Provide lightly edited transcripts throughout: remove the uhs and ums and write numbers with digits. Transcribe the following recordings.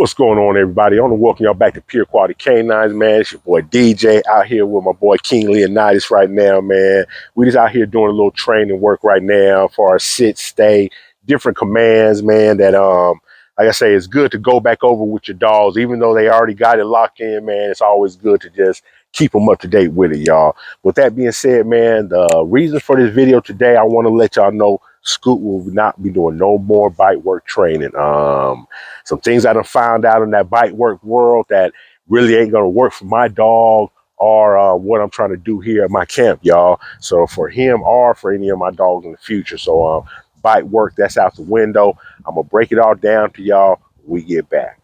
What's going on, everybody? I want to welcome y'all back to Pure Quality Canines, man. It's your boy DJ out here with my boy King Leonidas right now, man. We just out here doing a little training work right now for our sit, stay, different commands, man, that like I say, it's good to go back over with your dogs. Even though they already got it locked in, man, it's always good to just keep them up to date with it, y'all. With that being said, man, the reason for this video today, I want to let y'all know Scoot will not be doing no more bite work training. Some things I done found out in that bite work world that really ain't gonna work for my dog or what I'm trying to do here at my camp, y'all. So for him or for any of my dogs in the future. So bite work, that's out the window. I'm gonna break it all down to y'all when we get back.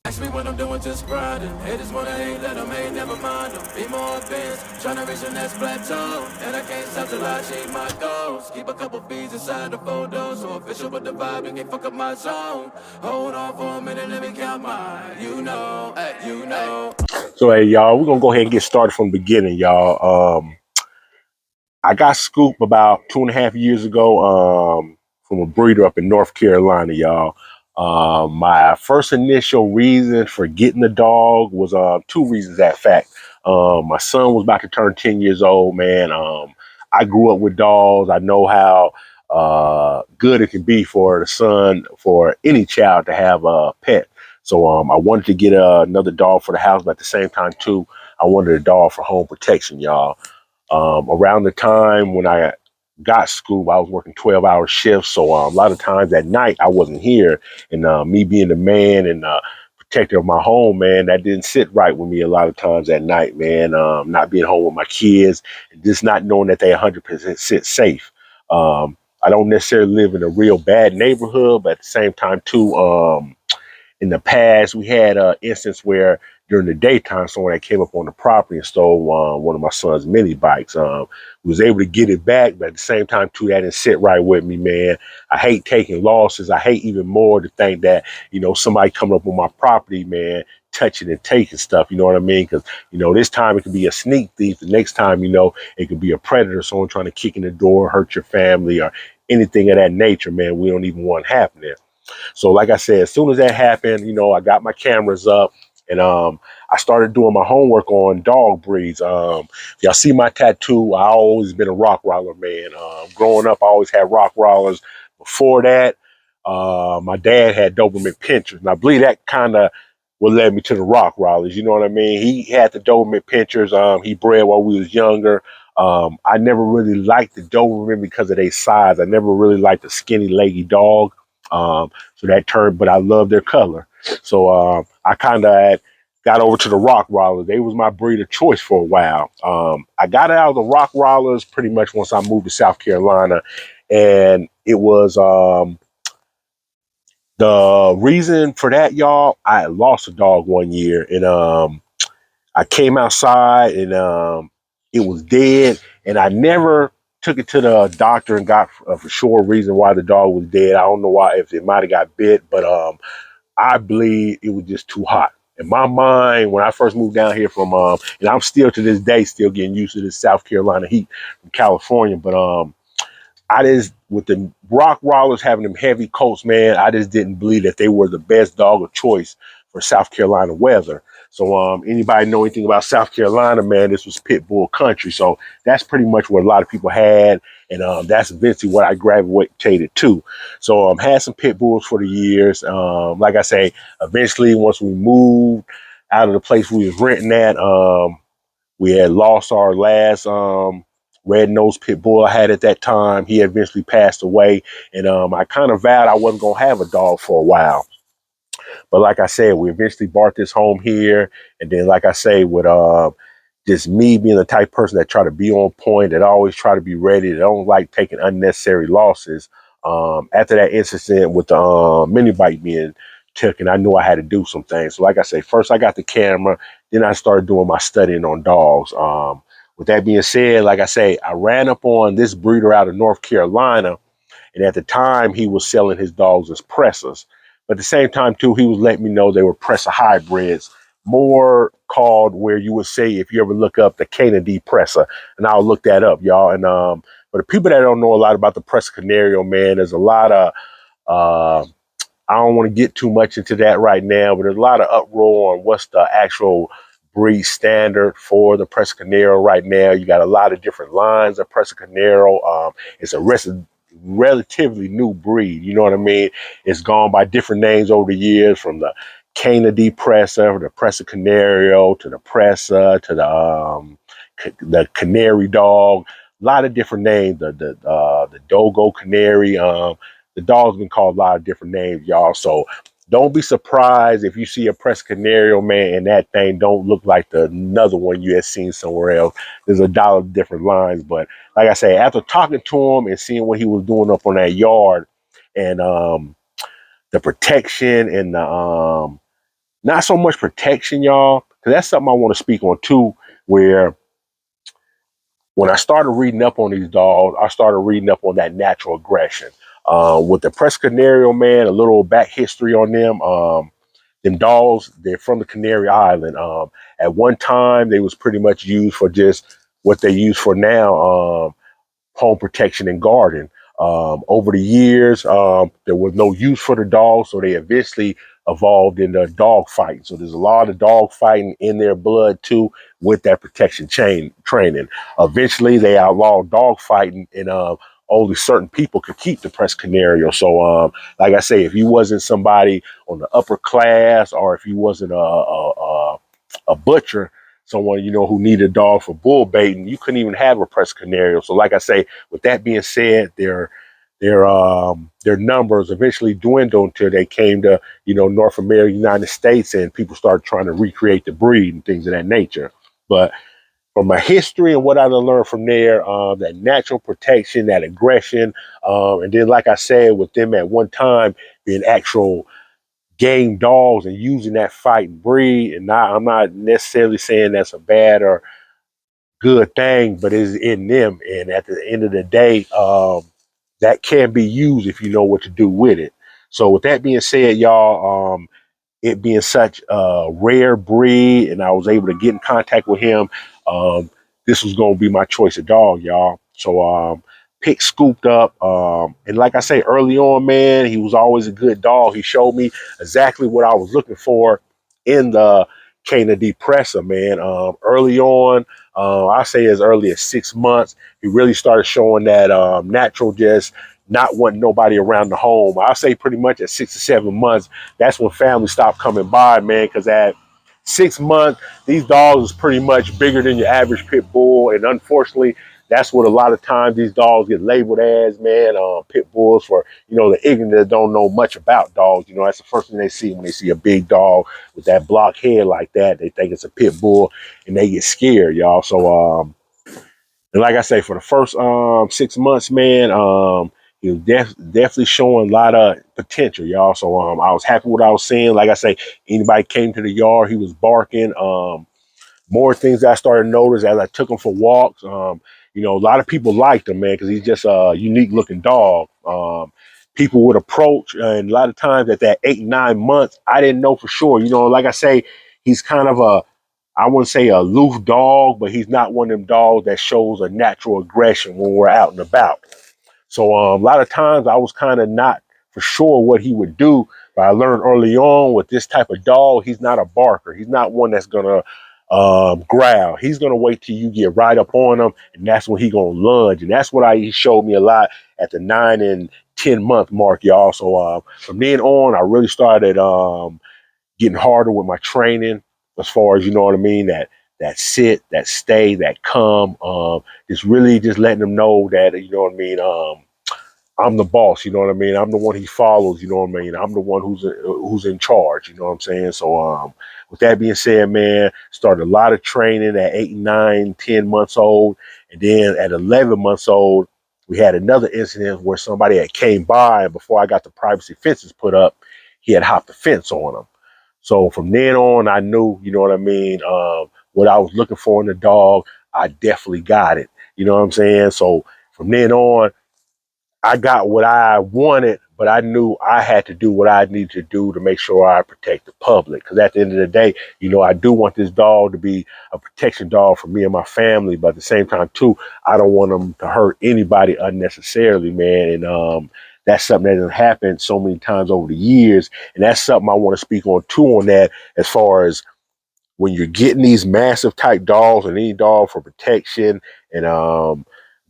Ask me what I'm doing, just grinding. Haters wanna hate, let them hate, never mind them. Be more advanced, tryna reach the next plateau. And I can't stop till I achieve my goals. Keep a couple bees inside the photo, so official with the vibe and can't fuck up my zone. Hold on for a minute, let me count mine. You know, you know. So hey, y'all, we're gonna go ahead and get started from the beginning, y'all. I got Scoop about 2.5 years ago from a breeder up in North Carolina, y'all. My first initial reason for getting the dog was two reasons, in fact. My son was about to turn 10 years old, man. I grew up with dogs. I know how good it can be for the son, for any child to have a pet. So I wanted to get another dog for the house, but at the same time, too, I wanted a dog for home protection, y'all. Around the time when I got Scoop, I was working 12-hour shifts. So a lot of times at night, I wasn't here. And me being the man and protector of my home, man, that didn't sit right with me a lot of times at night, man. Not being home with my kids, and just not knowing that they 100% sit safe. I don't necessarily live in a real bad neighborhood, but at the same time, too, in the past, we had an instance where during the daytime, someone that came up on the property and stole one of my son's mini bikes. Was able to get it back, but at the same time, too, that didn't sit right with me, man. I hate taking losses. I hate even more to think that, somebody coming up on my property, man, touching and taking stuff. You know what I mean? Because, this time it could be a sneak thief. The next time, it could be a predator, someone trying to kick in the door, hurt your family or anything of that nature, man. We don't even want happening. So like I said, as soon as that happened, I got my cameras up and I started doing my homework on dog breeds. If y'all see my tattoo, I always been a Rottweiler, man. Growing up, I always had Rottweilers. Before that, my dad had Doberman Pinschers. And I believe that kind of what led me to the Rottweilers. You know what I mean? He had the Doberman Pinschers. He bred while we was younger. I never really liked the Doberman because of their size. I never really liked the skinny, leggy dog. So that turned, but I love their color. So I kind of got over to the Rottweilers. They was my breed of choice for a while. I got out of the Rottweilers pretty much once I moved to South Carolina, and it was the reason for that, y'all. I had lost a dog one year, and I came outside, and it was dead, and I never took it to the doctor and got for sure reason why the dog was dead. I don't know why, if it might have got bit, but I believe it was just too hot. In my mind, when I first moved down here from, and I'm still to this day still getting used to this South Carolina heat from California, but I just, with the Rottweilers having them heavy coats, man, I just didn't believe that they were the best dog of choice for South Carolina weather. So anybody know anything about South Carolina, man, this was pit bull country. So that's pretty much what a lot of people had. And that's eventually what I gravitated to. So had some pit bulls for the years. Like I say, eventually once we moved out of the place we was renting at, we had lost our last red-nosed pit bull I had at that time. He eventually passed away. And I kind of vowed I wasn't going to have a dog for a while. But like I said, we eventually bought this home here. And then, like I say, with just me being the type of person that try to be on point, that always try to be ready, that don't like taking unnecessary losses. After that incident with the mini bike being taken, I knew I had to do some things. So like I say, first I got the camera, then I started doing my studying on dogs. With that being said, like I say, I ran up on this breeder out of North Carolina. And at the time, he was selling his dogs as pressers. But at the same time, too, he was letting me know they were presser hybrids, more called where you would say, if you ever look up the Canady presser, and I'll look that up, y'all. And for the people that don't know a lot about the Presa Canario, man, there's a lot of I don't want to get too much into that right now, but there's a lot of uproar on what's the actual breed standard for the Presa Canero right now. You got a lot of different lines of Presa Canero. It's a relatively new breed. You know what I mean? It's gone by different names over the years, from the Cana di Presa, the Presa Canario, to the Presa, to the Canary Dog. A lot of different names. The Dogo Canary. The dog's been called a lot of different names, y'all. So don't be surprised if you see a Presa Canario, man, and that thing don't look like the another one you had seen somewhere else. There's a lot of different lines, but like I say, after talking to him and seeing what he was doing up on that yard, and the protection and the not so much protection, y'all, because that's something I want to speak on too. Where when I started reading up on these dogs, I started reading up on that natural aggression. With the Presa Canario, man, a little back history on them. Them dogs, they're from the Canary Island. At one time, they was pretty much used for just what they use for now. Home protection and guarding. Over the years, there was no use for the dog, so they eventually evolved into dog fighting. So there's a lot of dog fighting in their blood too, with that protection chain training. Eventually, they outlawed dog fighting, and only certain people could keep the Presa Canario. So, like I say, if you wasn't somebody on the upper class, or if you wasn't a butcher, someone who needed a dog for bull baiting, you couldn't even have a Presa Canario. So, like I say, with that being said, their numbers eventually dwindled until they came to North America, United States, and people started trying to recreate the breed and things of that nature. But from my history and what I learned from there, that natural protection, that aggression, and then, like I said, with them at one time being actual game dogs and using that fighting breed. And I'm not necessarily saying that's a bad or good thing, but it's in them. And at the end of the day, that can be used if you know what to do with it. So with that being said, y'all, it being such a rare breed, and I was able to get in contact with him, this was going to be my choice of dog, y'all. So pick scooped up, and like I say early on, man, he was always a good dog. He showed me exactly what I was looking for in the Cana di Presa, man. Early on, I say as early as 6 months, he really started showing that natural, just not wanting nobody around the home. I say pretty much at 6 to 7 months, that's when family stopped coming by, man, because at 6 months, these dogs is pretty much bigger than your average pit bull. And unfortunately, that's what a lot of times these dogs get labeled as, man. Pit bulls, for, the ignorant that don't know much about dogs. That's the first thing they see when they see a big dog with that block head like that. They think it's a pit bull and they get scared, y'all. So, and like I say, for the first 6 months, man, he was definitely showing a lot of potential, y'all. So I was happy with what I was seeing. Like I say, anybody came to the yard, he was barking. More things that I started to notice as I took him for walks. A lot of people liked him, man, because he's just a unique looking dog. People would approach, and a lot of times at that 8 9 months, I didn't know for sure. Like I say, he's kind of I wouldn't say a aloof dog, but he's not one of them dogs that shows a natural aggression when we're out and about. So a lot of times I was kind of not for sure what he would do, but I learned early on with this type of dog, he's not a barker. He's not one that's gonna growl. He's gonna wait till you get right up on him, and that's when he gonna lunge. And that's what he showed me a lot at the 9 and 10 month mark, y'all. So from then on, I really started getting harder with my training, as far as, you know what I mean, that sit, that stay, that come, just really just letting them know that, you know what I mean, I'm the boss, you know what I mean? I'm the one he follows, you know what I mean? I'm the one who's in charge, you know what I'm saying? So with that being said, man, started a lot of training at 8 9 10 months old. And then at 11 months old, we had another incident where somebody had came by, and before I got the privacy fences put up, he had hopped the fence on him. So from then on, I knew, you know what I mean, what I was looking for in a dog, I definitely got it. You know what I'm saying? So from then on, I got what I wanted, but I knew I had to do what I needed to do to make sure I protect the public. Because at the end of the day, I do want this dog to be a protection dog for me and my family. But at the same time, too, I don't want them to hurt anybody unnecessarily, man. And that's something that has happened so many times over the years. And that's something I want to speak on too on that, as far as when you're getting these massive type dogs and any dog for protection and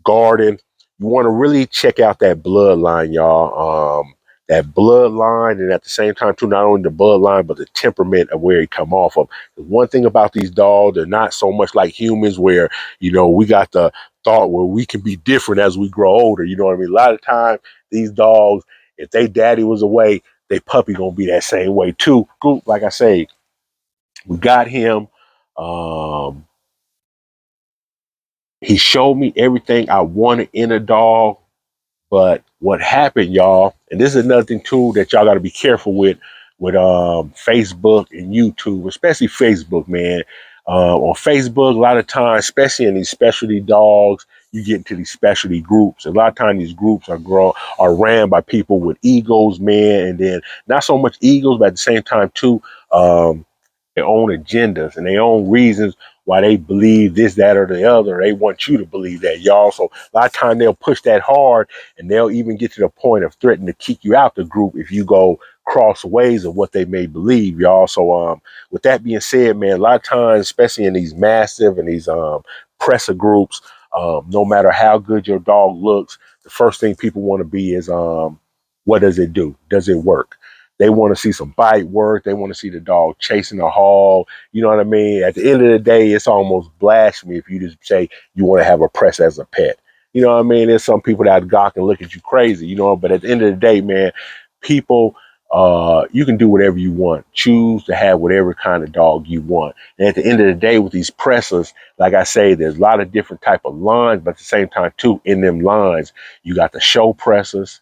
guarding, you want to really check out that bloodline, y'all. That bloodline, and at the same time, too, not only the bloodline, but the temperament of where he come off of. One thing about these dogs, they're not so much like humans where, we got the thought where we can be different as we grow older. You know what I mean? A lot of time, these dogs, if they daddy was away, they puppy gonna be that same way too. Like I say, we got him. Um, he showed me everything I wanted in a dog. But what happened, y'all, and this is another thing too that y'all got to be careful with Facebook and YouTube, especially Facebook, man. On Facebook, a lot of times, especially in these specialty dogs, you get into these specialty groups. A lot of times, these groups are ran by people with egos, man, and then not so much egos, but at the same time too. Their own agendas and their own reasons why they believe this, that, or the other. They want you to believe that, y'all. So a lot of times they'll push that hard, and they'll even get to the point of threatening to kick you out the group if you go cross ways of what they may believe, y'all. So with that being said, man, a lot of times, especially in these massive and these presser groups, no matter how good your dog looks, the first thing people want to be is what does it do? Does it work? They want to see some bite work. They want to see the dog chasing a hog. You know what I mean? At the end of the day, it's almost blasphemy if you just say you want to have a press as a pet. You know what I mean? There's some people that gawk and look at you crazy, but at the end of the day, man, people, you can do whatever you want. Choose to have whatever kind of dog you want. And at the end of the day, with these pressers, like I say, there's a lot of different type of lines, but at the same time, too, in them lines, you got the show pressers,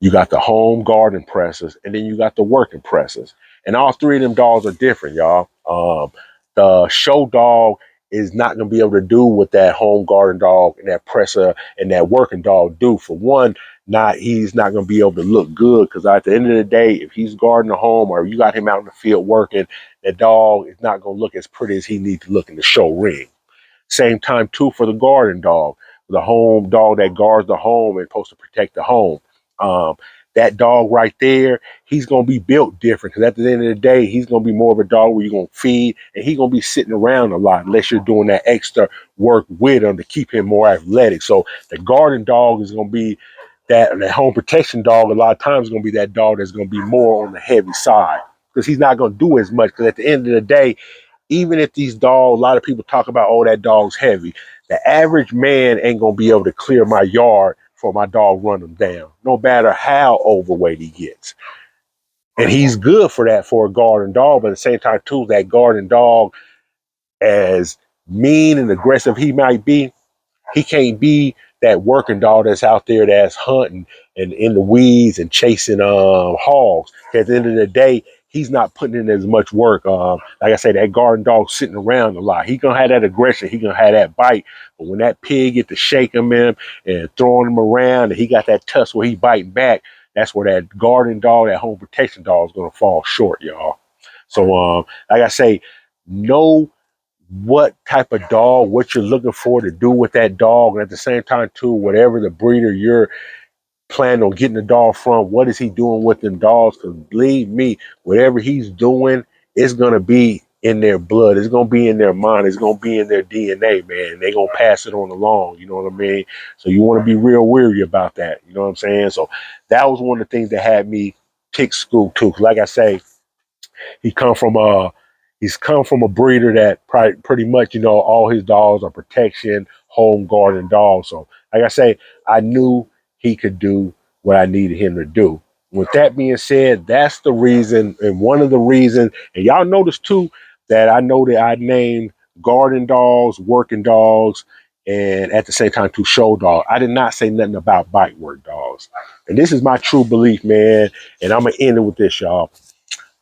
you got the home garden presses, and then you got the working presses. And all three of them dogs are different, y'all. The show dog is not going to be able to do what that home garden dog and that presser and that working dog do. For one, he's not going to be able to look good, because at the end of the day, if he's guarding the home or you got him out in the field working, that dog is not going to look as pretty as he needs to look in the show ring. Same time too for the garden dog, the home dog that guards the home and supposed to protect the home. Um, that dog right there, he's gonna be built different, because at the end of the day, he's gonna be more of a dog where you're gonna feed, and he's gonna be sitting around a lot unless you're doing that extra work with him to keep him more athletic. So the garden dog is gonna be that home protection dog. A lot of times is gonna be that dog that's gonna be more on the heavy side, because he's not gonna do as much. Because at the end of the day, even if these dogs, a lot of people talk about, oh, that dog's heavy. The average man ain't gonna be able to clear my yard for my dog run him down, no matter how overweight he gets. And he's good for that for a garden dog, but at the same time, too, that garden dog, as mean and aggressive he might be, he can't be that working dog that's out there that's hunting and in the weeds and chasing hogs. At the end of the day, he's not putting in as much work. Like I said, that garden dog sitting around a lot. He gonna have that aggression. He gonna have that bite. But when that pig get to shaking him and throwing him around, and he got that tusk where he biting back, that's where that garden dog, that home protection dog, is gonna fall short, y'all. So, like I say, know what type of dog, what you're looking for to do with that dog. And at the same time, too, whatever the breeder you're planning on getting the dog from, what is he doing with them dogs? Because believe me, whatever he's doing, it's going to be in their blood. It's going to be in their mind. It's going to be in their DNA, man. They're going to pass it on along. You know what I mean? So you want to be real weary about that. You know what I'm saying? So that was one of the things that had me pick Scoop, too. 'Cause like I say, he come from a he's come from a breeder that pretty much, all his dogs are protection, home garden dogs. So, like I say, I knew he could do what I needed him to do. With that being said, that's the reason, and one of the reasons, and y'all notice too, that I know that I named garden dogs, working dogs, and at the same time, two show dogs. I did not say nothing about bite work dogs. And this is my true belief, man. And I'm going to end it with this, y'all.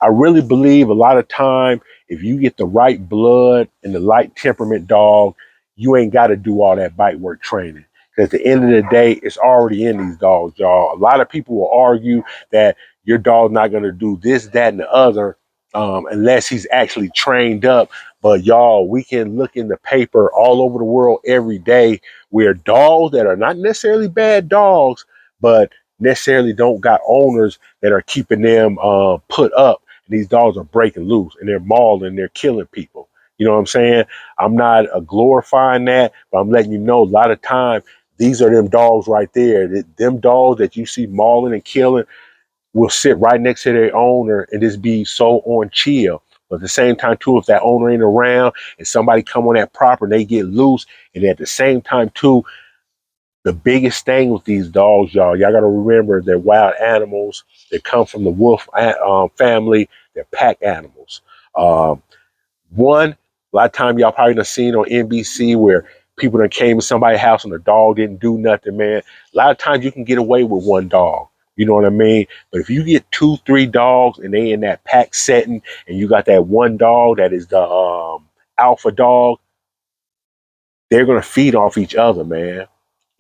I really believe a lot of time, if you get the right blood and the right temperament dog, you ain't got to do all that bite work training. Because at the end of the day, it's already in these dogs, y'all. A lot of people will argue that your dog's not going to do this, that, and the other unless he's actually trained up. But y'all, we can look in the paper all over the world every day where dogs that are not necessarily bad dogs, but necessarily don't got owners that are keeping them put up. And these dogs are breaking loose and they're mauling, they're killing people. You know what I'm saying? I'm not glorifying that, but I'm letting you know a lot of time these are them dogs right there. Them dogs that you see mauling and killing will sit right next to their owner and just be so on chill. But at the same time, too, if that owner ain't around and somebody come on that property and they get loose, and at the same time, too, the biggest thing with these dogs, y'all got to remember they're wild animals. They come from the wolf family. They're pack animals. Um, One, a lot of time y'all probably done seen on NBC where people that came to somebody's house and the dog didn't do nothing, man. A lot of times you can get away with one dog. You know what I mean? But if you get two, three dogs and they in that pack setting and you got that one dog that is the alpha dog, they're going to feed off each other, man.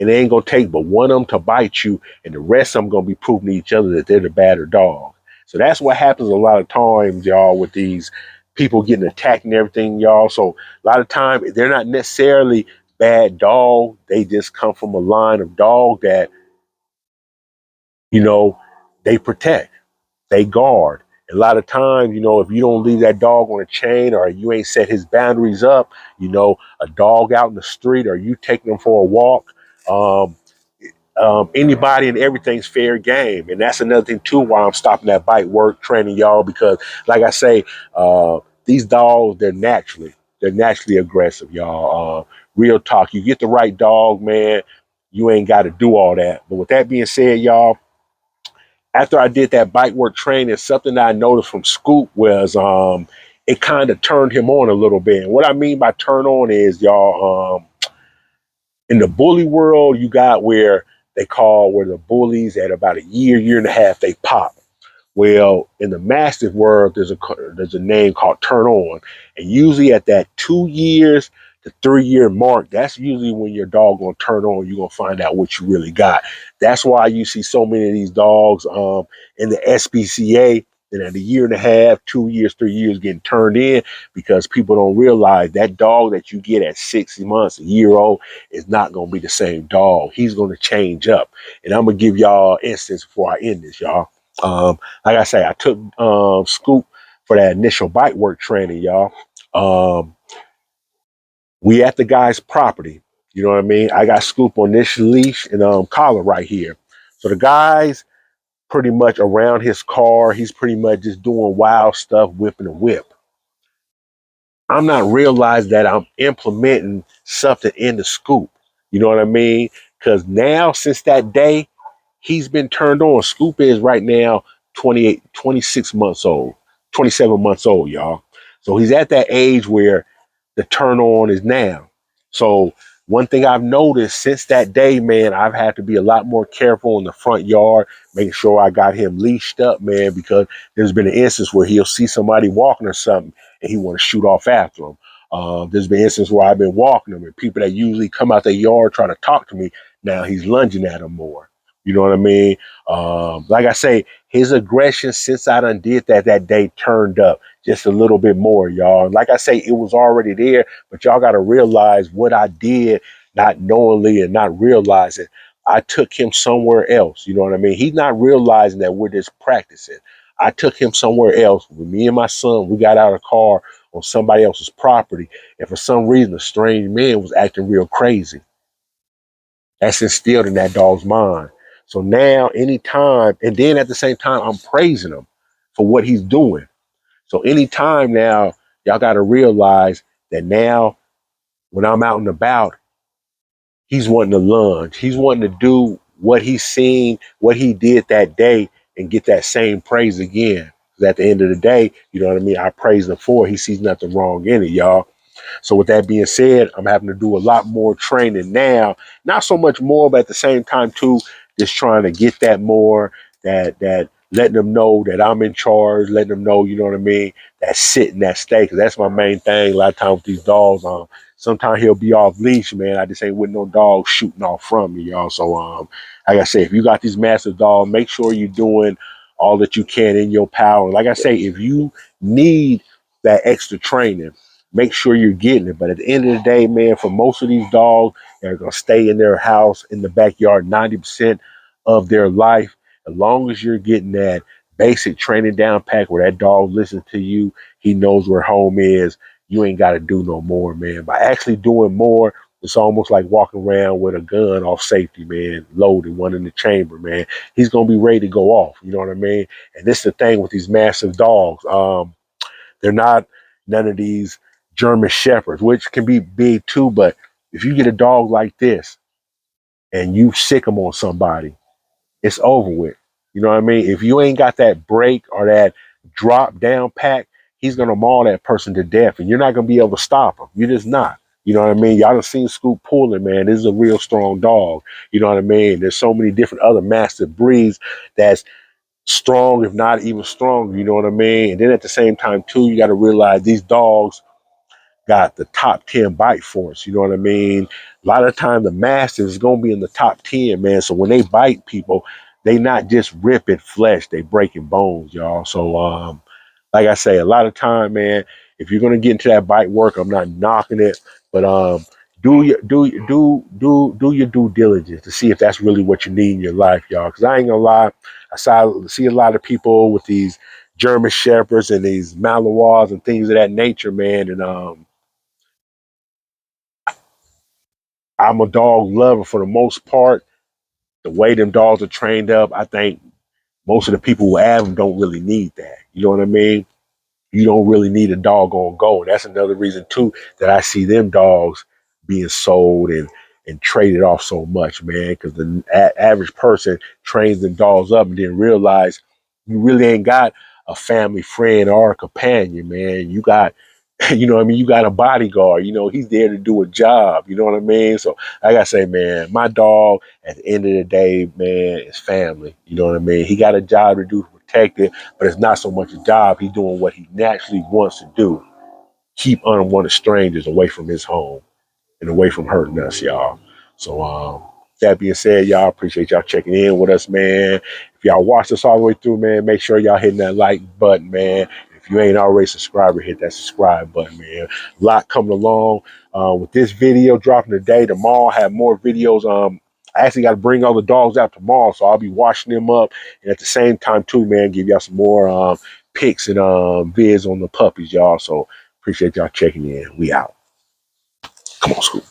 And it ain't gonna take but one of them to bite you, and the rest of them gonna be proving to each other that they're the better dog. So that's what happens a lot of times, y'all, with these people getting attacked and everything, y'all. So a lot of time they're not necessarily bad dog. They just come from a line of dog that, you know, they protect, they guard. A lot of times, if you don't leave that dog on a chain or you ain't set his boundaries up, a dog out in the street or you taking them for a walk, um, anybody and everything's fair game. And that's another thing too why I'm stopping that bite work training, y'all, because like I say, these dogs, they're naturally aggressive, y'all. Real talk. You get the right dog, man, you ain't got to do all that. But with that being said, y'all, after I did that bite work training, something that I noticed from Scoop was it kind of turned him on a little bit. And what I mean by turn on is, y'all, in the bully world, you got where where the bullies at about a year and a half, they pop. Well, in the mastiff world, there's a name called turn on, and usually at that 2 years to 3 year mark, that's usually when your dog gonna turn on. You're gonna find out what you really got. That's why you see so many of these dogs in the SPCA. And at a year and a half, 2 years, 3 years getting turned in because people don't realize that dog that you get at 6 months, a year old, is not going to be the same dog. He's going to change up. And I'm going to give y'all an instance before I end this, y'all. Like I say, I took Scoop for that initial bite work training, y'all. We at the guy's property. You know what I mean? I got Scoop on this leash and collar right here. So the guy's pretty much around his car. He's pretty much just doing wild stuff, whipping a whip. I'm not realizing that I'm implementing something in the Scoop. You know what I mean? Because now, since that day, he's been turned on. Scoop is right now 28, 26 months old, 27 months old, y'all. So he's at that age where the turn on is now. So one thing I've noticed since that day, man, I've had to be a lot more careful in the front yard, making sure I got him leashed up, man, because there's been an instance where he'll see somebody walking or something and he want to shoot off after him. There's been instances where I've been walking them and people that usually come out their yard trying to talk to me, now he's lunging at them more. You know what I mean? Like I say, his aggression since I done did that day turned up just a little bit more, y'all. Like I say, it was already there, but y'all got to realize what I did, not knowingly and not realizing. I took him somewhere else. You know what I mean? He's not realizing that we're just practicing. I took him somewhere else. With me and my son, we got out of the car on somebody else's property, and for some reason, a strange man was acting real crazy. That's instilled in that dog's mind. So now, anytime, and then at the same time, I'm praising him for what he's doing. So anytime now, y'all got to realize that now, when I'm out and about, he's wanting to lunge. He's wanting to do what he's seen, what he did that day, and get that same praise again. 'Cause at the end of the day, you know what I mean? I praise him for it. He sees nothing wrong in it, y'all. So with that being said, I'm having to do a lot more training now. Not so much more, but at the same time too, just trying to get that more, that letting them know that I'm in charge, letting them know, you know what I mean, that sit and that stay, because that's my main thing. A lot of times with these dogs, sometimes he'll be off leash, man. I just ain't with no dog shooting off from me, y'all. So like I say, if you got these massive dogs, make sure you're doing all that you can in your power. Like I say, if you need that extra training, make sure you're getting it. But at the end of the day, man, for most of these dogs, they're going to stay in their house in the backyard 90% of their life. As long as you're getting that basic training down pack where that dog listens to you, he knows where home is, you ain't got to do no more, man. By actually doing more, it's almost like walking around with a gun off safety, man, loaded, one in the chamber, man. He's going to be ready to go off. You know what I mean? And this is the thing with these massive dogs. They're not none of these German shepherds, which can be big too. But if you get a dog like this and you sick them on somebody, it's over with. You know what I mean? If you ain't got that break or that drop down pack, he's gonna maul that person to death, and you're not gonna be able to stop him. You're just not. You know what I mean? Y'all done seen Scoop pulling, man. This is a real strong dog. You know what I mean? There's so many different other mastiff breeds that's strong, if not even stronger. You know what I mean? And then at the same time, too, you got to realize these dogs got the top 10 bite force. You know what I mean? A lot of the time, the mastiff is going to be in the top 10, man. So when they bite people, they not just ripping flesh, they breaking bones, y'all. So, like I say, a lot of time, man, if you're going to get into that bite work, I'm not knocking it, but do your due diligence to see if that's really what you need in your life, y'all. Because I ain't gonna lie, see a lot of people with these German shepherds and these Malinois and things of that nature, man. And I'm a dog lover for the most part. The way them dogs are trained up, I think most of the people who have them don't really need that. You know what I mean? You don't really need a dog on go. And that's another reason too that I see them dogs being sold and traded off so much, man. Because the average person trains them dogs up and then realize you really ain't got a family friend or a companion, man. You got, you know what I mean? You got a bodyguard. You know, he's there to do a job. You know what I mean? So like I say, man, my dog at the end of the day, man, is family. You know what I mean? He got a job to do to protect it, but it's not so much a job. He's doing what he naturally wants to do. Keep unwanted strangers away from his home and away from hurting us, y'all. So, that being said, y'all, appreciate y'all checking in with us, man. If y'all watched us all the way through, man, make sure y'all hitting that like button, man. If you ain't already subscribed, hit that subscribe button, man. A lot coming along with this video dropping today. Tomorrow, I have more videos. I actually got to bring all the dogs out tomorrow, so I'll be washing them up. And at the same time, too, man, give y'all some more pics and vids on the puppies, y'all. So appreciate y'all checking in. We out. Come on, Scoop.